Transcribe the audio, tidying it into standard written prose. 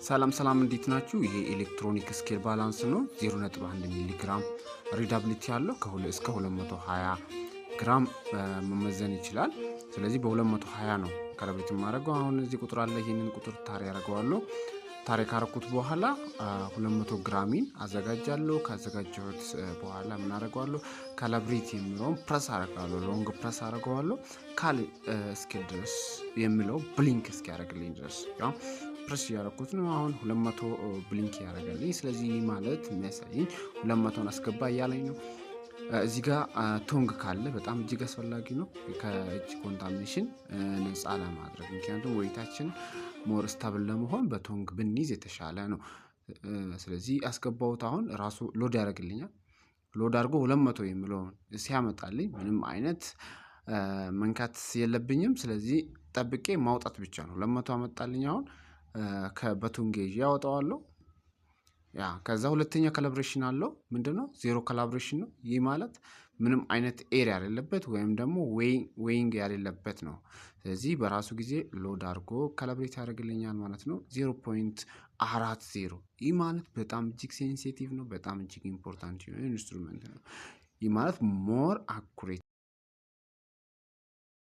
ሰላም እንዴት ናችሁ? ይሄ ኤሌክትሮኒክ ስኬል ባላንስ ነው 0.1 ሚሊ ግራም ሪዳብሊቲ ያለው እስከ 220 ግራም መመዘን ይችላል። ስለዚህ በ220 ነው ካሊብሬት ማድረገው። አሁን እዚህ ቁጥር አለ። ይሄንን ቁጥር ታሪ ያደርገዋለሁ። ታሪ ካረኩት በኋላ 200 ግራሚን አዘጋጃለሁ። ካዘጋጀሁት በኋላ ምን አደርገዋለሁ? ካሊብሬት የሚለውን ፕረስ አደርጋለሁ። ሎንግ ፕረስ አደርገዋለሁ ካል ስኬል ድረስ የሚለው ብሊንክ እስኪያደርግልኝ ድረስ ያው ፕረስ ያደረኩት ነው። አሁን 200 ብሊንክ ያደርጋልኝ። ስለዚህ ማለት የሚያሳየኝ 200ን አስገባ እያለኝ ነው። እዚህ ጋር ቶንግ ካለ በጣም እጅግ አስፈላጊ ነው ከእጅ ኮንታሚኔሽን ነፃ ለማድረግ። ምክንያቱም ወይታችን ሞር ስታብል ለመሆን በቶንግ ብንይዝ የተሻለ ነው። ስለዚህ አስገባሁት። አሁን ራሱ ሎድ ያደርግልኛል። ሎድ አድርጎ 200 የሚለውን ሲያመጣልኝ ምንም አይነት መንካት የለብኝም። ስለዚህ ጠብቄ ማውጣት ብቻ ነው። 200 አመጣልኝ። አሁን ከበቶንግ ያወጣዋለሁ። ያ ከዛ ሁለተኛ ካሊብሬሽን አለው። ምንድነው? ዜሮ ካሊብሬሽን ነው። ይህ ማለት ምንም አይነት ኤሪያ ያሌለበት ወይም ደግሞ ዌይንግ ያሌለበት ነው። ስለዚህ በራሱ ጊዜ ሎድ አድርጎ ካሊብሬት ያደርግልኛል ማለት ነው። 0.40 ይህ ማለት በጣም እጅግ ሴንሲቲቭ ነው። በጣም እጅግ ኢምፖርታንት የሆነ ኢንስትሩመንት ነው። ይህ ማለት ሞር አኩሬት